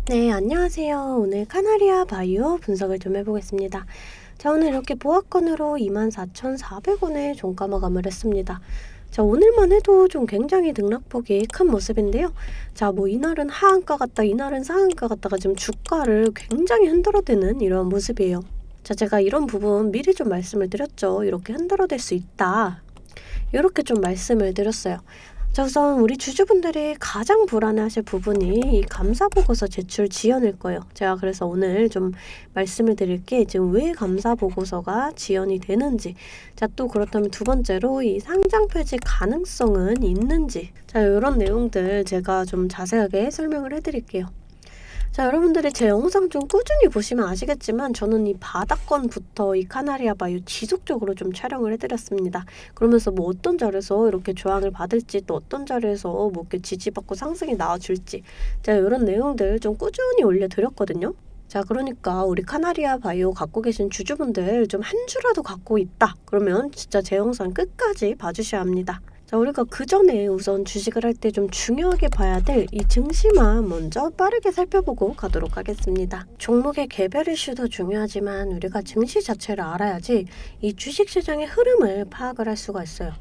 네, 안녕하세요. 오늘 카나리아 바이오 분석을 좀 해보겠습니다. 자, 오늘 이렇게 보합권으로 24,400원에 종가 마감을 했습니다. 자, 오늘만 해도 좀 굉장히 등락폭이 큰 모습인데요. 자, 이날은 하한가 갔다, 이날은 상한가 갔다가 지금 주가를 굉장히 흔들어대는 이런 모습이에요. 자, 제가 이런 부분 미리 좀 말씀을 드렸죠. 이렇게 흔들어댈 수 있다. 이렇게 좀 말씀을 드렸어요. 자, 우선 우리 주주분들이 가장 불안해하실 부분이 이 감사보고서 제출 지연일 거예요. 제가 그래서 오늘 좀 말씀을 드릴 게 지금 왜 감사보고서가 지연이 되는지, 자, 또 그렇다면 두 번째로 이 상장 폐지 가능성은 있는지, 자, 이런 내용들 제가 좀 자세하게 설명을 해드릴게요. 자, 여러분들이 제 영상 좀 꾸준히 보시면 아시겠지만 저는 이 바닥권부터 이 카나리아 바이오 지속적으로 좀 촬영을 해드렸습니다. 그러면서 어떤 자리에서 이렇게 조항을 받을지, 또 어떤 자리에서 이렇게 지지받고 상승이 나와줄지, 자, 이런 내용들 좀 꾸준히 올려드렸거든요. 자, 그러니까 우리 카나리아 바이오 갖고 계신 주주분들 좀 한 주라도 갖고 있다 그러면 진짜 제 영상 끝까지 봐주셔야 합니다. 자, 우리가 그 전에 우선 주식을 할 때 좀 중요하게 봐야 될 이 증시만 먼저 빠르게 살펴보고 가도록 하겠습니다. 종목의 개별 이슈도 중요하지만 우리가 증시 자체를 알아야지 이 주식시장의 흐름을 파악을 할 수가 있어요.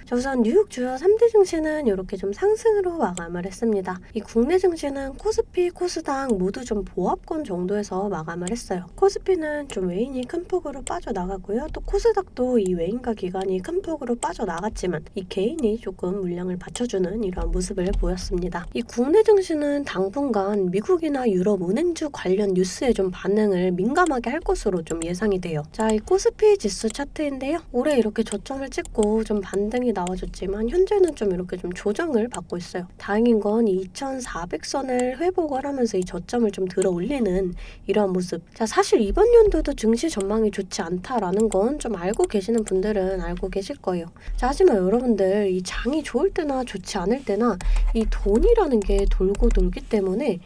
자, 우선 뉴욕 주요 3대 증시는 이렇게 좀 상승으로 마감을 했습니다. 이 국내 증시는 코스피, 코스닥 모두 좀 보합권 정도에서 마감을 했어요. 코스피는 좀 외인이 큰 폭으로 빠져나가고요. 또 코스닥도 이 외인과 기관이 큰 폭으로 빠져나갔지만 이 개인이 조금 물량을 받쳐주는 이러한 모습을 보였습니다. 이 국내 증시는 당분간 미국이나 유럽 은행주 관련 뉴스에 좀 반응을 민감하게 할 것으로 좀 예상이 돼요. 자, 이 코스피 지수 차트인데요. 올해 이렇게 저점을 찍고 좀 반등이 나와줬지만 현재는 좀 이렇게 좀 조정을 받고 있어요. 다행인 건 2,400선을 회복을 하면서 이 저점을 좀 들어 올리는 이러한 모습. 자, 사실 이번 연도도 증시 전망이 좋지 않다라는 건 좀 알고 계시는 분들은 알고 계실 거예요. 자, 하지만 여러분들 이 장이 좋을 때나 좋지 않을 때나 이 돈이라는 게 돌고 돌기 때문에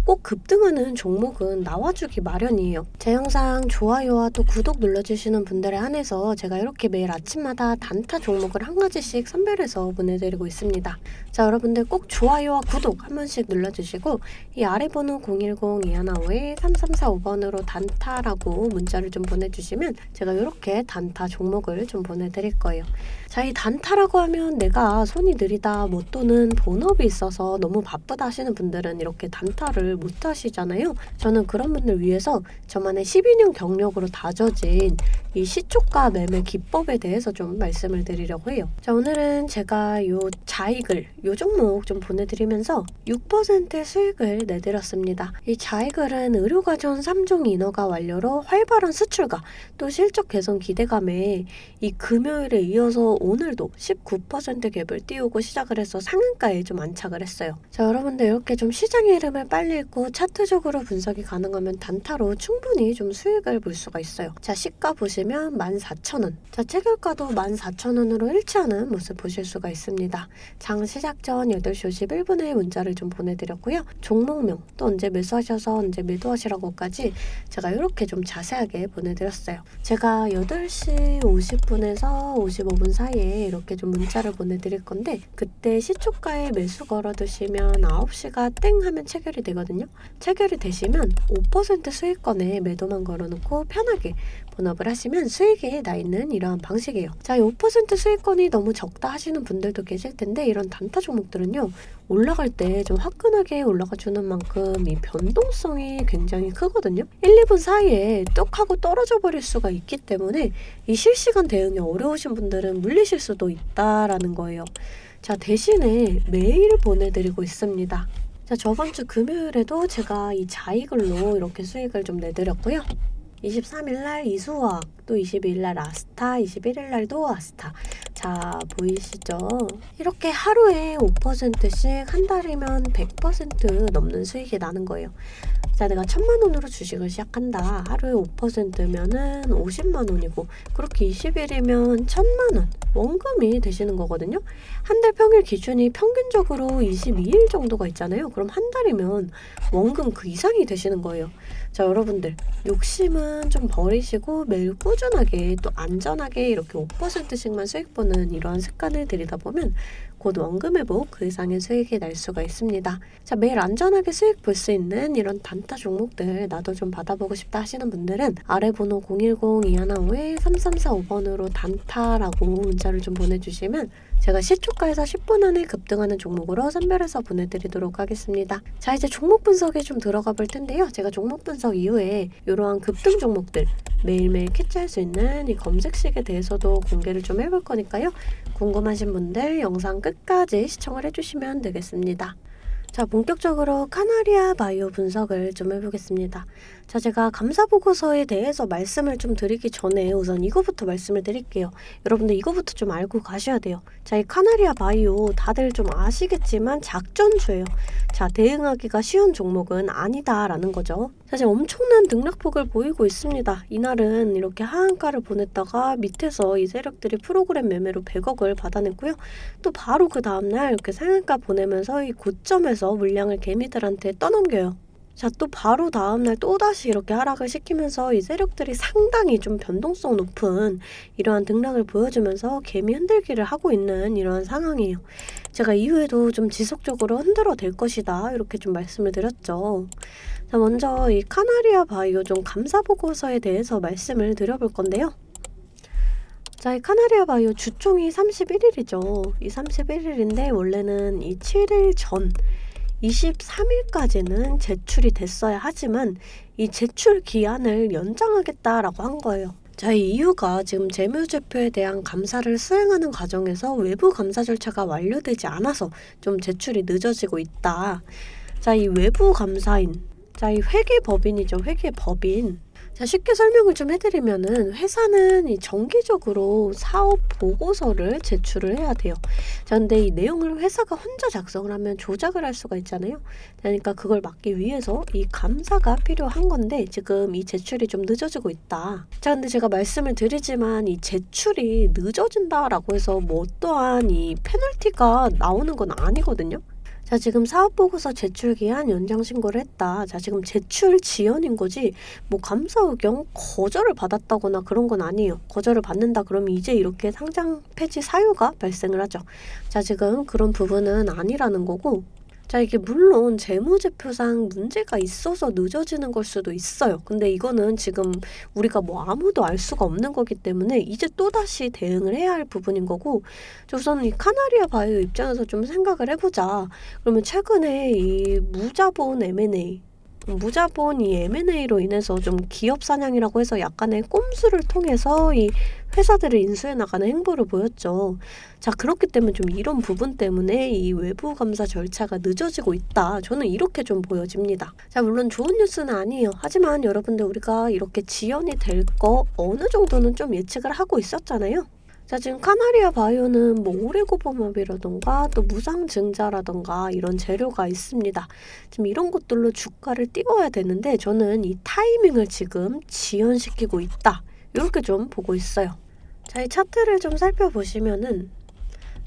꼭 급등하는 종목은 나와주기 마련이에요. 제 영상 좋아요와 또 구독 눌러주시는 분들에 한해서 제가 이렇게 매일 아침마다 단타 종목을 한 가지씩 선별해서 보내드리고 있습니다. 자, 여러분들 꼭 좋아요와 구독 한 번씩 눌러주시고 이 아래 번호 010-2155-3345번으로 단타라고 문자를 좀 보내주시면 제가 이렇게 단타 종목을 좀 보내드릴 거예요. 자, 이 단타라고 하면 내가 손이 느리다 또는 본업이 있어서 너무 바쁘다 하시는 분들은 이렇게 단타를 못 하시잖아요. 저는 그런 분들 위해서 저만의 12년 경력으로 다져진 이 시초가 매매 기법에 대해서 좀 말씀을 드리려고 해요. 자, 오늘은 제가 요 자익을 요 종목 좀 보내드리면서 6%의 수익을 내드렸습니다. 이 자익을은 의료과정 3종 인허가 완료로 활발한 수출과 또 실적 개선 기대감에 이 금요일에 이어서 오늘도 19% 갭을 띄우고 시작을 해서 상한가에 좀 안착을 했어요. 자, 여러분들 이렇게 좀 시장의 흐름을 빨리 읽고 차트적으로 분석이 가능하면 단타로 충분히 좀 수익을 볼 수가 있어요. 자, 시가 보시면 14,000원. 자, 체결가도 14,000원으로 일치하는 모습 보실 수가 있습니다. 장 시작 전 8시 51분에 문자를 좀 보내드렸고요. 종목명 또 언제 매수하셔서 언제 매도하시라고까지 제가 이렇게 좀 자세하게 보내드렸어요. 제가 8시 50분에서 55분 사이에 이렇게 좀 문자를 보내드릴 건데 그때 시초가에 매수 걸어두시면 9시가 땡 하면 체결이 되거든요. 체결이 되시면 5% 수익권에 매도만 걸어놓고 편하게 본업을 하시면 수익이 나 있는 이러한 방식이에요. 자, 5% 수익권이 너무 적다 하시는 분들도 계실 텐데 이런 단타 종목들은요. 올라갈 때 좀 화끈하게 올라가 주는 만큼 이 변동성이 굉장히 크거든요. 1, 2분 사이에 뚝 하고 떨어져 버릴 수가 있기 때문에 이 실시간 대응이 어려우신 분들은 물리실 수도 있다라는 거예요. 자, 대신에 매일 보내드리고 있습니다. 자, 저번 주 금요일에도 제가 이 자익을로 이렇게 수익을 좀 내드렸고요. 23일날 이수화학, 또 22일날 아스타, 21일날도 아스타. 자, 보이시죠? 이렇게 하루에 5%씩 한 달이면 100% 넘는 수익이 나는 거예요. 자, 내가 1,000만 원으로 주식을 시작한다. 하루에 5%면은 50만 원이고 그렇게 20일이면 1,000만 원 원금이 되시는 거거든요. 한 달 평일 기준이 평균적으로 22일 정도가 있잖아요. 그럼 한 달이면 원금 그 이상이 되시는 거예요. 자, 여러분들 욕심은 좀 버리시고 매일 꾸준하게 또 안전하게 이렇게 5%씩만 수익 보는 채우는 이러한 습관을 들이다 보면 곧 원금 회복 그 이상의 수익이 날 수가 있습니다. 자, 매일 안전하게 수익 볼 수 있는 이런 단타 종목들 나도 좀 받아보고 싶다 하시는 분들은 아래 번호 010-2155-3345번으로 단타라고 문자를 좀 보내주시면 제가 시초가에서 10분 안에 급등하는 종목으로 선별해서 보내드리도록 하겠습니다. 자, 이제 종목 분석에 좀 들어가 볼 텐데요. 제가 종목 분석 이후에 이러한 급등 종목들 매일매일 캐치할 수 있는 이 검색식에 대해서도 공개를 좀 해볼 거니까요. 궁금하신 분들 영상 끝까지 시청을 해주시면 되겠습니다. 자, 본격적으로 카나리아 바이오 분석을 좀 해보겠습니다. 자, 제가 감사보고서에 대해서 말씀을 좀 드리기 전에 우선 이거부터 말씀을 드릴게요. 여러분들 이거부터 좀 알고 가셔야 돼요. 자, 이 카나리아 바이오 다들 좀 아시겠지만 작전주예요. 자, 대응하기가 쉬운 종목은 아니다라는 거죠. 사실 엄청난 등락폭을 보이고 있습니다. 이날은 이렇게 하한가를 보냈다가 밑에서 이 세력들이 프로그램 매매로 100억을 받아냈고요. 또 바로 그 다음날 이렇게 상한가 보내면서 이 고점에서 물량을 개미들한테 떠넘겨요. 자, 또 바로 다음날 또다시 이렇게 하락을 시키면서 이 세력들이 상당히 좀 변동성 높은 이러한 등락을 보여주면서 개미 흔들기를 하고 있는 이러한 상황이에요. 제가 이후에도 좀 지속적으로 흔들어 댈 것이다 이렇게 좀 말씀을 드렸죠. 자, 먼저 이 카나리아 바이오 좀 감사보고서에 대해서 말씀을 드려볼 건데요. 자, 이 카나리아 바이오 주총이 31일이죠. 이 31일인데 원래는 이 7일 전 23일까지는 제출이 됐어야 하지만 이 제출 기한을 연장하겠다라고 한 거예요. 자, 이 이유가 지금 재무제표에 대한 감사를 수행하는 과정에서 외부 감사 절차가 완료되지 않아서 좀 제출이 늦어지고 있다. 자, 이 외부 감사인, 자, 이 회계법인이죠. 회계법인. 자, 쉽게 설명을 좀 해드리면은 회사는 이 정기적으로 사업 보고서를 제출을 해야 돼요. 자, 근데 이 내용을 회사가 혼자 작성을 하면 조작을 할 수가 있잖아요. 그러니까 그걸 막기 위해서 이 감사가 필요한 건데 지금 이 제출이 좀 늦어지고 있다. 자, 근데 제가 말씀을 드리지만 이 제출이 늦어진다라고 해서 뭐 어떠한 이 페널티가 나오는 건 아니거든요. 자, 지금 사업보고서 제출 기한 연장 신고를 했다. 자, 지금 제출 지연인 거지 뭐 감사 의견 거절을 받았다거나 그런 건 아니에요. 거절을 받는다 그러면 이제 이렇게 상장 폐지 사유가 발생을 하죠. 자, 지금 그런 부분은 아니라는 거고, 자, 이게 물론 재무제표상 문제가 있어서 늦어지는 걸 수도 있어요. 근데 이거는 지금 우리가 뭐 아무도 알 수가 없는 거기 때문에 이제 또다시 대응을 해야 할 부분인 거고, 우선 이 카나리아 바이오 입장에서 좀 생각을 해보자. 그러면 최근에 이 무자본 M&A, 무자본 이 M&A로 인해서 좀 기업 사냥이라고 해서 약간의 꼼수를 통해서 이 회사들을 인수해 나가는 행보를 보였죠. 자, 그렇기 때문에 좀 이런 부분 때문에 이 외부 감사 절차가 늦어지고 있다. 저는 이렇게 좀 보여집니다. 자, 물론 좋은 뉴스는 아니에요. 하지만 여러분들 우리가 이렇게 지연이 될 거 어느 정도는 좀 예측을 하고 있었잖아요. 자, 지금 카나리아 바이오는 뭐 오레고범업이라던가 또 무상증자라던가 이런 재료가 있습니다. 지금 이런 것들로 주가를 띄워야 되는데 저는 이 타이밍을 지금 지연시키고 있다. 이렇게 좀 보고 있어요. 자, 이 차트를 좀 살펴보시면은,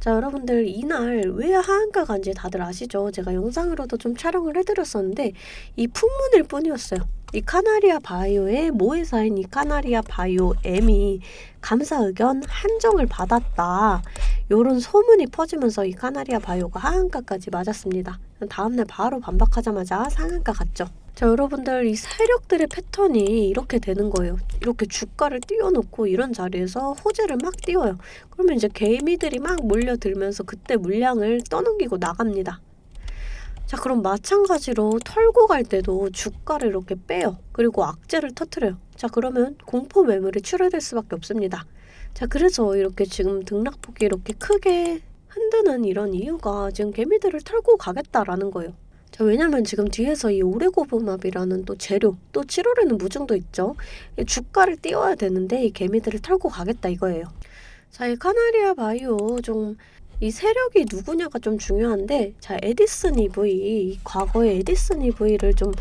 자, 여러분들 이날 왜 하한가 간지 다들 아시죠? 제가 영상으로도 좀 촬영을 해드렸었는데 이 풍문일 뿐이었어요. 이 카나리아 바이오의 모회사인 이 카나리아 바이오 M이 감사 의견 한정을 받았다. 요런 소문이 퍼지면서 이 카나리아 바이오가 하한가까지 맞았습니다. 다음날 바로 반박하자마자 상한가 갔죠. 자, 여러분들 이 세력들의 패턴이 이렇게 되는 거예요. 이렇게 주가를 띄워놓고 이런 자리에서 호재를 막 띄워요. 그러면 이제 개미들이 막 몰려들면서 그때 물량을 떠넘기고 나갑니다. 자, 그럼 마찬가지로 털고 갈 때도 주가를 이렇게 빼요. 그리고 악재를 터트려요. 자, 그러면 공포 매물이 출혈될 수밖에 없습니다. 자, 그래서 이렇게 지금 등락폭이 이렇게 크게 흔드는 이런 이유가 지금 개미들을 털고 가겠다라는 거예요. 자, 왜냐면 지금 뒤에서 이 오레고브맙이라는 또 재료, 또 7월에는 무증도 있죠. 이 주가를 띄워야 되는데 이 개미들을 털고 가겠다 이거예요. 자, 이 카나리아 바이오 좀 이 세력이 누구냐가 좀 중요한데, 자, 에디슨 EV, 과거에 에디슨 EV를 좀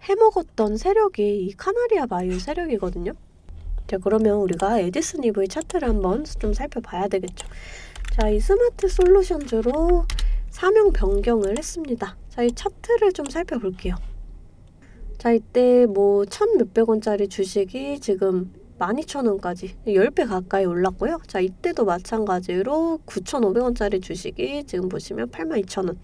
해먹었던 세력이 이 카나리아 바이오 세력이거든요. 자, 그러면 우리가 에디슨 EV 차트를 한번 좀 살펴봐야 되겠죠. 자, 이 스마트 솔루션즈로 사명 변경을 했습니다. 자, 이 차트를 좀 살펴볼게요. 자, 이때 뭐 1,000 몇백 원짜리 주식이 지금 12,000원까지 10배 가까이 올랐고요. 자, 이때도 마찬가지로 9,500원짜리 주식이 지금 보시면 82,000원.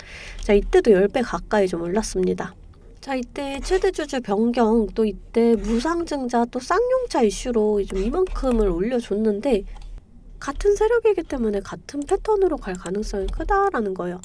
자, 이때도 10배 가까이 좀 올랐습니다. 자, 이때 최대 주주 변경, 또 이때 무상증자, 또 쌍용차 이슈로 좀 이만큼을 올려줬는데 같은 세력이기 때문에 같은 패턴으로 갈 가능성이 크다라는 거예요.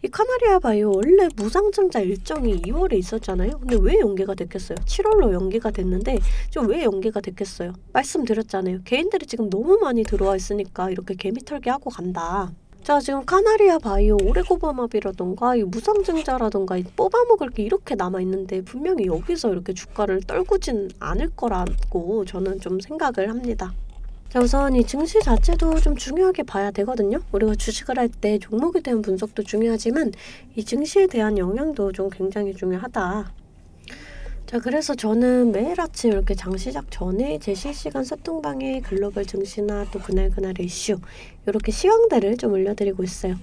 이 카나리아 바이오 원래 무상증자 일정이 2월에 있었잖아요. 근데 왜 연기가 됐겠어요? 7월로 연기가 됐는데 좀 왜 연기가 됐겠어요? 말씀드렸잖아요. 개인들이 지금 너무 많이 들어와 있으니까 이렇게 개미털기 하고 간다. 자, 지금 카나리아 바이오 오레고바맙이라던가 이 무상증자라던가 뽑아먹을 게 이렇게 남아있는데 분명히 여기서 이렇게 주가를 떨구진 않을 거라고 저는 좀 생각을 합니다. 자, 우선 이 증시 자체도 좀 중요하게 봐야 되거든요. 우리가 주식을 할 때 종목에 대한 분석도 중요하지만 이 증시에 대한 영향도 좀 굉장히 중요하다. 자, 그래서 저는 매일 아침 이렇게 장 시작 전에 제 실시간 소통방에 글로벌 증시나 또 그날그날의 이슈 이렇게 시황들을 좀 올려드리고 있어요.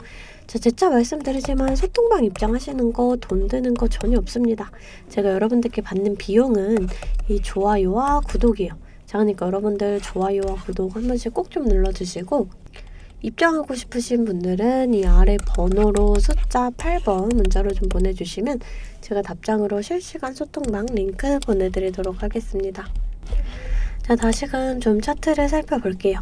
자, 재차 말씀드리지만 소통방 입장하시는 거 돈 드는 거 전혀 없습니다. 제가 여러분들께 받는 비용은 이 좋아요와 구독이에요. 자, 그러니까 여러분들 좋아요와 구독 한 번씩 꼭 좀 눌러주시고 입장하고 싶으신 분들은 이 아래 번호로 숫자 8번 문자로 좀 보내주시면 제가 답장으로 실시간 소통방 링크 보내드리도록 하겠습니다. 자, 다시금 좀 차트를 살펴볼게요.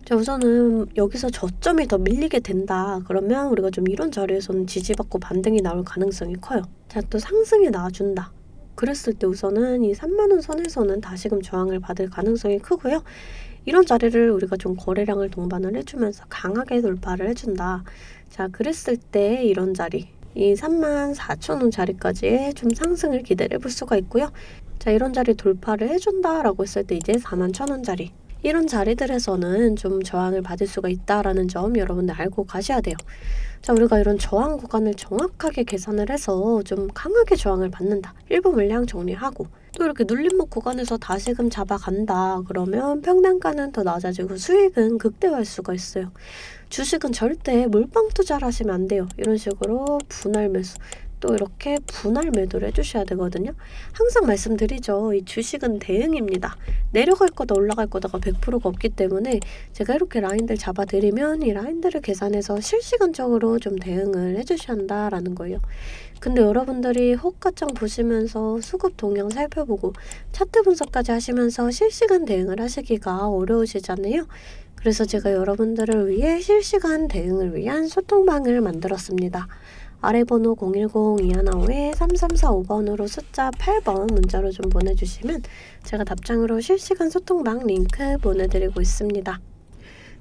자, 우선은 여기서 저점이 더 밀리게 된다. 그러면 우리가 좀 이런 자리에서는 지지받고 반등이 나올 가능성이 커요. 자, 또 상승이 나와준다. 그랬을 때 우선은 이 3만원 선에서는 다시금 저항을 받을 가능성이 크고요. 이런 자리를 우리가 좀 거래량을 동반을 해주면서 강하게 돌파를 해준다. 자, 그랬을 때 이런 자리, 이 34,000원 자리까지의 좀 상승을 기대해 볼 수가 있고요. 자, 이런 자리 돌파를 해준다라고 했을 때 이제 41,000원 자리, 이런 자리들에서는 좀 저항을 받을 수가 있다라는 점 여러분들 알고 가셔야 돼요. 자, 우리가 이런 저항 구간을 정확하게 계산을 해서 좀 강하게 저항을 받는다. 일부 물량 정리하고 또 이렇게 눌림목 구간에서 다시금 잡아간다. 그러면 평단가는 더 낮아지고 수익은 극대화할 수가 있어요. 주식은 절대 몰빵 투자를 하시면 안 돼요. 이런 식으로 분할 매수, 또 이렇게 분할 매도를 해주셔야 되거든요. 항상 말씀드리죠. 이 주식은 대응입니다. 내려갈 거다 올라갈 거다가 100%가 없기 때문에 제가 이렇게 라인들 잡아드리면 이 라인들을 계산해서 실시간적으로 좀 대응을 해주셔야 한다라는 거예요. 근데 여러분들이 호가창 보시면서 수급 동향 살펴보고 차트 분석까지 하시면서 실시간 대응을 하시기가 어려우시잖아요. 그래서 제가 여러분들을 위해 실시간 대응을 위한 소통방을 만들었습니다. 아래 번호 010-215-3345번으로 숫자 8번 문자로 좀 보내주시면 제가 답장으로 실시간 소통방 링크 보내드리고 있습니다.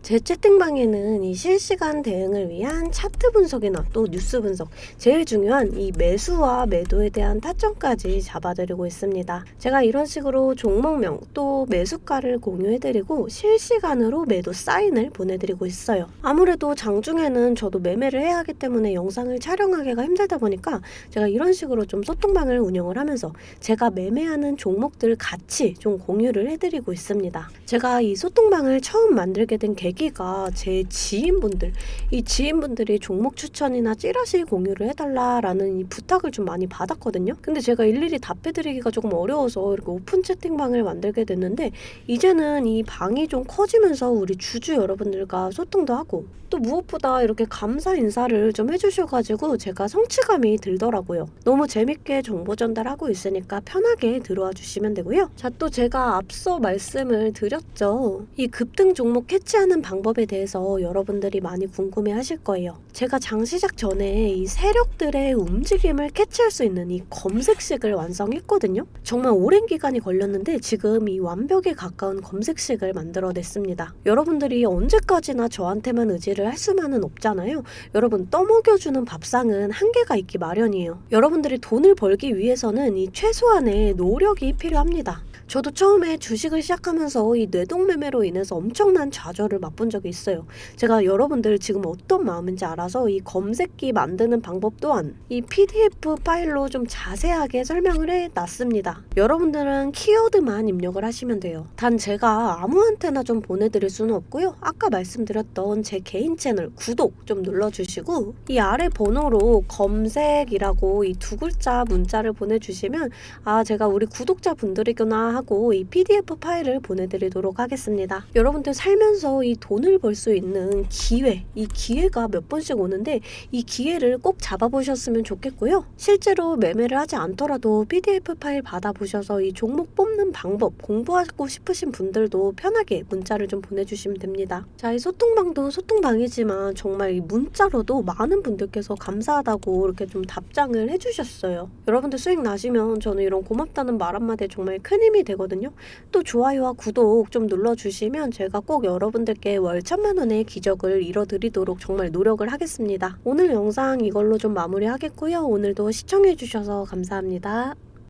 제 채팅방에는 이 실시간 대응을 위한 차트 분석이나 또 뉴스 분석, 제일 중요한 이 매수와 매도에 대한 타점까지 잡아드리고 있습니다. 제가 이런 식으로 종목명 또 매수가를 공유해드리고 실시간으로 매도 사인을 보내드리고 있어요. 아무래도 장중에는 저도 매매를 해야 하기 때문에 영상을 촬영하기가 힘들다 보니까 제가 이런 식으로 좀 소통방을 운영을 하면서 제가 매매하는 종목들 같이 좀 공유를 해드리고 있습니다. 제가 이 소통방을 처음 만들게 된 계기가 제 지인분들, 이 지인분들이 종목 추천이나 찌라시 공유를 해달라라는 이 부탁을 좀 많이 받았거든요. 근데 제가 일일이 답해드리기가 조금 어려워서 이렇게 오픈 채팅방을 만들게 됐는데 이제는 이 방이 좀 커지면서 우리 주주 여러분들과 소통도 하고 또 무엇보다 이렇게 감사 인사를 좀 해주셔가지고 제가 성취감이 들더라고요. 너무 재밌게 정보 전달하고 있으니까 편하게 들어와 주시면 되고요. 자, 또 제가 앞서 말씀을 드렸죠. 이 급등 종목 캐치하는 방법에 대해서 여러분들이 많이 궁금해 하실 거예요. 제가 장 시작 전에 이 세력들의 움직임을 캐치할 수 있는 이 검색식을 완성했거든요. 정말 오랜 기간이 걸렸는데 지금 이 완벽에 가까운 검색식을 만들어냈습니다. 여러분들이 언제까지나 저한테만 의지를 할 수만은 없잖아요. 여러분, 떠먹여주는 밥상은 한계가 있기 마련이에요. 여러분들이 돈을 벌기 위해서는 이 최소한의 노력이 필요합니다. 저도 처음에 주식을 시작하면서 이 뇌동매매로 인해서 엄청난 좌절을 맛본 적이 있어요. 제가 여러분들 지금 어떤 마음인지 알아서 이 검색기 만드는 방법 또한 이 PDF 파일로 좀 자세하게 설명을 해놨습니다. 여러분들은 키워드만 입력을 하시면 돼요. 단 제가 아무한테나 좀 보내드릴 수는 없고요. 아까 말씀드렸던 제 개인 채널 구독 좀 눌러주시고 이 아래 번호로 검색이라고 이 두 글자 문자를 보내주시면 아, 제가 우리 구독자분들이구나 전화하고 이 PDF 파일을 보내드리도록 하겠습니다. 여러분들 살면서 이 돈을 벌 수 있는 기회, 이 기회가 몇 번씩 오는데 이 기회를 꼭 잡아보셨으면 좋겠고요. 실제로 매매를 하지 않더라도 PDF 파일 받아보셔서 이 종목 뽑는 방법 공부하고 싶으신 분들도 편하게 문자를 좀 보내주시면 됩니다. 자, 이 소통방도 소통방이지만 정말 이 문자로도 많은 분들께서 감사하다고 이렇게 좀 답장을 해주셨어요. 여러분들 수익 나시면 저는 이런 고맙다는 말 한마디에 정말 큰 힘이 되거든요. 또 좋아요와 구독 좀 눌러주시면 제가 꼭 여러분들께 월 1000만 원의 기적을 이뤄드리도록 정말 노력을 하겠습니다. 오늘 영상 이걸로 좀 마무리하겠고요. 오늘도 시청해주셔서 감사합니다.